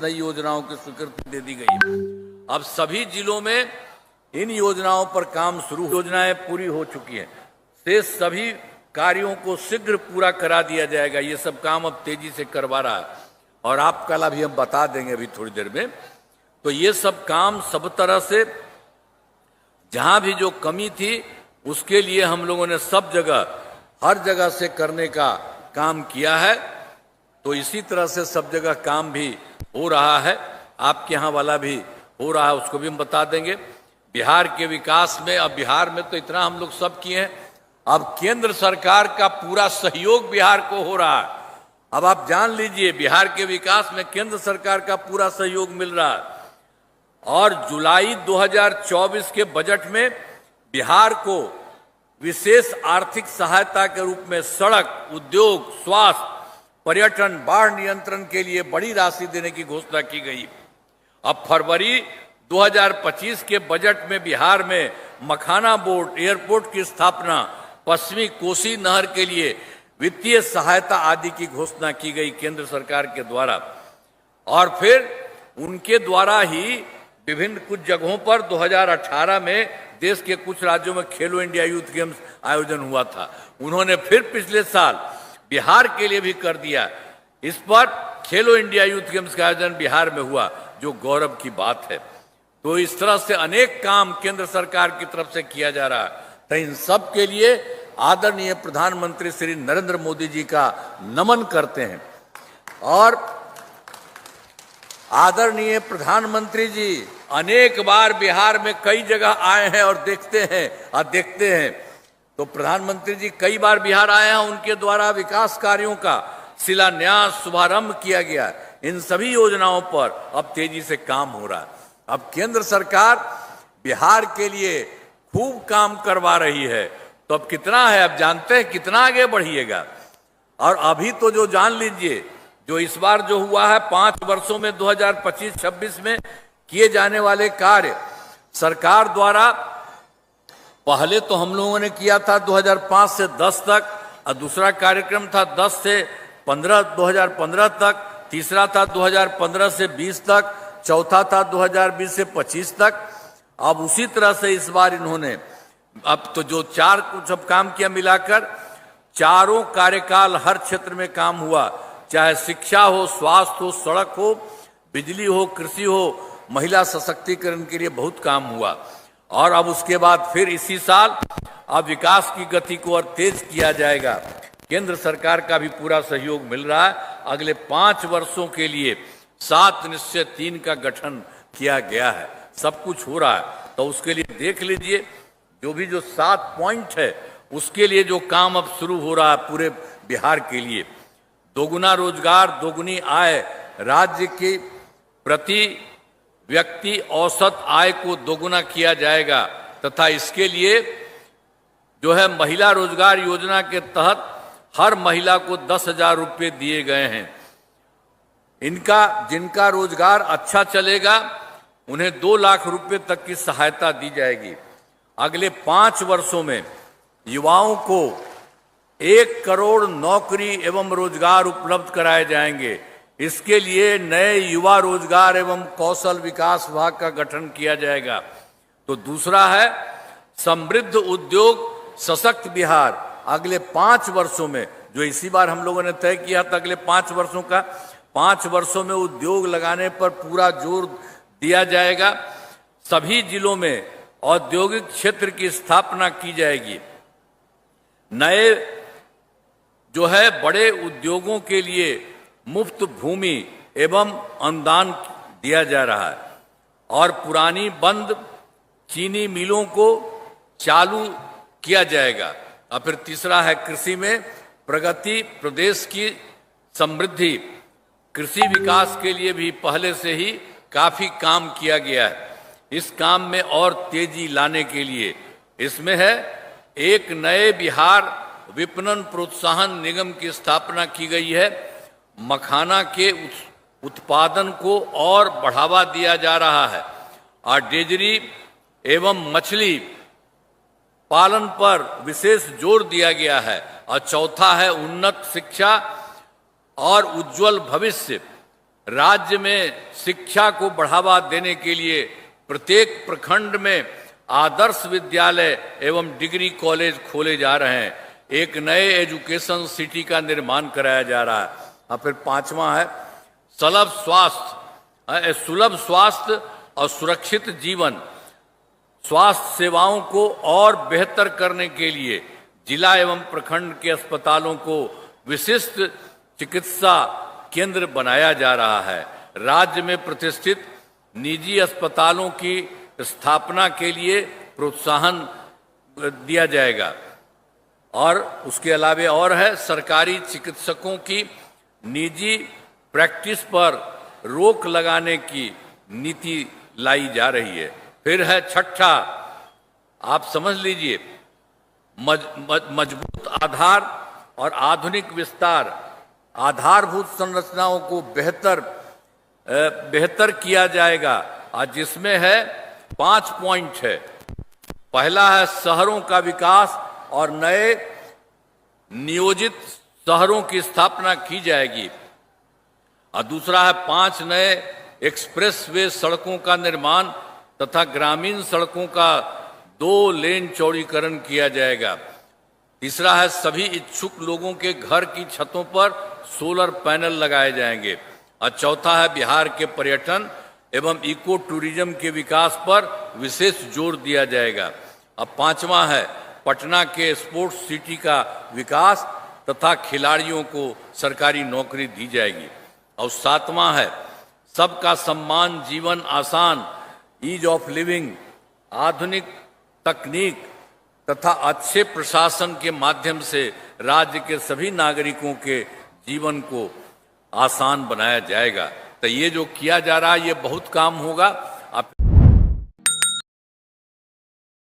नई योजनाओं की स्वीकृति दे दी गई। अब सभी जिलों में इन योजनाओं पर काम शुरू, योजनाएं पूरी हो चुकी हैं। शेष सभी कार्यों को शीघ्र पूरा करा दिया जाएगा। ये सब काम अब तेजी से करवा रहा है और आप कल अभी हम बता देंगे अभी थोड़ी देर में। तो ये सब काम सब तरह से, जहां भी जो कमी थी उसके लिए हम लोगों ने सब जगह, हर जगह से करने का काम किया है। तो इसी तरह से सब जगह काम भी हो रहा है, आपके यहाँ वाला भी हो रहा है, उसको भी हम बता देंगे। बिहार के विकास में, अब बिहार में तो इतना हम लोग सब किए हैं, अब केंद्र सरकार का पूरा सहयोग बिहार को हो रहा है। अब आप जान लीजिए, बिहार के विकास में केंद्र सरकार का पूरा सहयोग मिल रहा है। और जुलाई 2024 के बजट में बिहार को विशेष आर्थिक सहायता के रूप में सड़क, उद्योग, स्वास्थ्य, पर्यटन, बाढ़ नियंत्रण के लिए बड़ी राशि देने की घोषणा की गई। अब फरवरी 2025 के बजट में बिहार में मखाना बोर्ड, एयरपोर्ट की स्थापना, पश्चिमी कोसी नहर के लिए वित्तीय सहायता आदि की घोषणा की गई केंद्र सरकार के द्वारा। और फिर उनके द्वारा ही विभिन्न कुछ जगहों पर 2018 में देश के कुछ राज्यों में खेलो इंडिया यूथ गेम्स आयोजन हुआ था। उन्होंने फिर पिछले साल बिहार के लिए भी कर दिया। इस पर खेलो इंडिया यूथ गेम्स का आयोजन बिहार में हुआ, जो गौरव की बात है। तो इस तरह से अनेक काम केंद्र सरकार की तरफ से किया जा रहा है। तो इन सब के लिए आदरणीय प्रधानमंत्री श्री नरेंद्र मोदी जी का नमन करते हैं। और आदरणीय प्रधानमंत्री जी अनेक बार बिहार में कई जगह आए हैं और देखते हैं। तो प्रधानमंत्री जी कई बार बिहार आए हैं, उनके द्वारा विकास कार्यों का शिलान्यास, शुभारंभ किया गया। इन सभी योजनाओं पर अब तेजी से काम हो रहा है। अब केंद्र सरकार बिहार के लिए खूब काम करवा रही है। तो अब कितना है, अब जानते हैं कितना आगे बढ़िएगा। और अभी तो जो जान लीजिए, जो इस बार जो हुआ है 5 वर्षों में 2025-26 में किए जाने वाले कार्य सरकार द्वारा, पहले तो हम लोगों ने किया था 2005 से 10 तक, और दूसरा कार्यक्रम था 10 से 15 2015 तक, तीसरा था 2015 से 20 तक, चौथा था 2020 से 25 तक। अब उसी तरह से इस बार इन्होंने अब तो जो 4 कुछ अब काम किया, मिलाकर चारों कार्यकाल हर क्षेत्र में काम हुआ, चाहे शिक्षा हो, स्वास्थ्य हो, सड़क हो, बिजली हो, कृषि हो, महिला सशक्तिकरण के लिए बहुत काम हुआ। और अब उसके बाद फिर इसी साल अब विकास की गति को और तेज किया जाएगा। केंद्र सरकार का भी पूरा सहयोग मिल रहा है। अगले 5 वर्षों के लिए 7 निश्चय 3 का गठन किया गया है। सब कुछ हो रहा है। तो उसके लिए देख लीजिए, जो 7 पॉइंट है उसके लिए जो काम अब शुरू हो रहा है पूरे बिहार के लिए। दोगुना रोजगार, दोगुनी आय, राज्य की प्रति व्यक्ति औसत आय को दोगुना किया जाएगा। तथा इसके लिए जो है महिला रोजगार योजना के तहत हर महिला को 10,000 रुपये दिए गए हैं। जिनका रोजगार अच्छा चलेगा उन्हें 2 लाख रुपए तक की सहायता दी जाएगी। अगले 5 वर्षों में युवाओं को 1 करोड़ नौकरी एवं रोजगार उपलब्ध कराए जाएंगे। इसके लिए नए युवा रोजगार एवं कौशल विकास विभाग का गठन किया जाएगा। तो दूसरा है समृद्ध उद्योग सशक्त बिहार। अगले 5 वर्षों में, जो इसी बार हम लोगों ने तय किया था अगले 5 वर्षों का, 5 वर्षों में उद्योग लगाने पर पूरा जोर दिया जाएगा। सभी जिलों में औद्योगिक क्षेत्र की स्थापना की जाएगी। नए जो है बड़े उद्योगों के लिए मुफ्त भूमि एवं अनुदान दिया जा रहा है। और पुरानी बंद चीनी मिलों को चालू किया जाएगा। और फिर तीसरा है कृषि में प्रगति, प्रदेश की समृद्धि। कृषि विकास के लिए भी पहले से ही काफी काम किया गया है। इस काम में और तेजी लाने के लिए इसमें है एक नए बिहार विपणन प्रोत्साहन निगम की स्थापना की गई है। मखाना के उत्पादन को और बढ़ावा दिया जा रहा है और डेयरी एवं मछली पालन पर विशेष जोर दिया गया है। और चौथा है उन्नत शिक्षा और उज्जवल भविष्य। राज्य में शिक्षा को बढ़ावा देने के लिए प्रत्येक प्रखंड में आदर्श विद्यालय एवं डिग्री कॉलेज खोले जा रहे हैं। एक नए एजुकेशन सिटी का निर्माण कराया जा रहा है। और फिर पांचवा है सुलभ स्वास्थ्य और सुरक्षित जीवन। स्वास्थ्य सेवाओं को और बेहतर करने के लिए जिला एवं प्रखंड के अस्पतालों को विशिष्ट चिकित्सा केंद्र बनाया जा रहा है। राज्य में प्रतिष्ठित निजी अस्पतालों की स्थापना के लिए प्रोत्साहन दिया जाएगा। और उसके अलावे और है सरकारी चिकित्सकों की निजी प्रैक्टिस पर रोक लगाने की नीति लाई जा रही है। फिर है छठा, आप समझ लीजिए, मजबूत आधार और आधुनिक विस्तार। आधारभूत संरचनाओं को बेहतर किया जाएगा और जिसमें है 5 पॉइंट है। पहला है शहरों का विकास और नए नियोजित शहरों की स्थापना की जाएगी। और दूसरा है 5 नए एक्सप्रेसवे सड़कों का निर्माण तथा ग्रामीण सड़कों का 2 लेन चौड़ीकरण किया जाएगा। तीसरा है सभी इच्छुक लोगों के घर की छतों पर सोलर पैनल लगाए जाएंगे। और चौथा है बिहार के पर्यटन एवं इको टूरिज्म के विकास पर विशेष जोर दिया जाएगा। अब पांचवा है पटना के स्पोर्ट्स सिटी का विकास तथा खिलाड़ियों को सरकारी नौकरी दी जाएगी। और सातवां है सबका सम्मान, जीवन आसान, ईज ऑफ लिविंग, आधुनिक तकनीक तथा अच्छे प्रशासन के माध्यम से राज्य के सभी नागरिकों के जीवन को आसान बनाया जाएगा। तो ये जो किया जा रहा है ये बहुत काम होगा।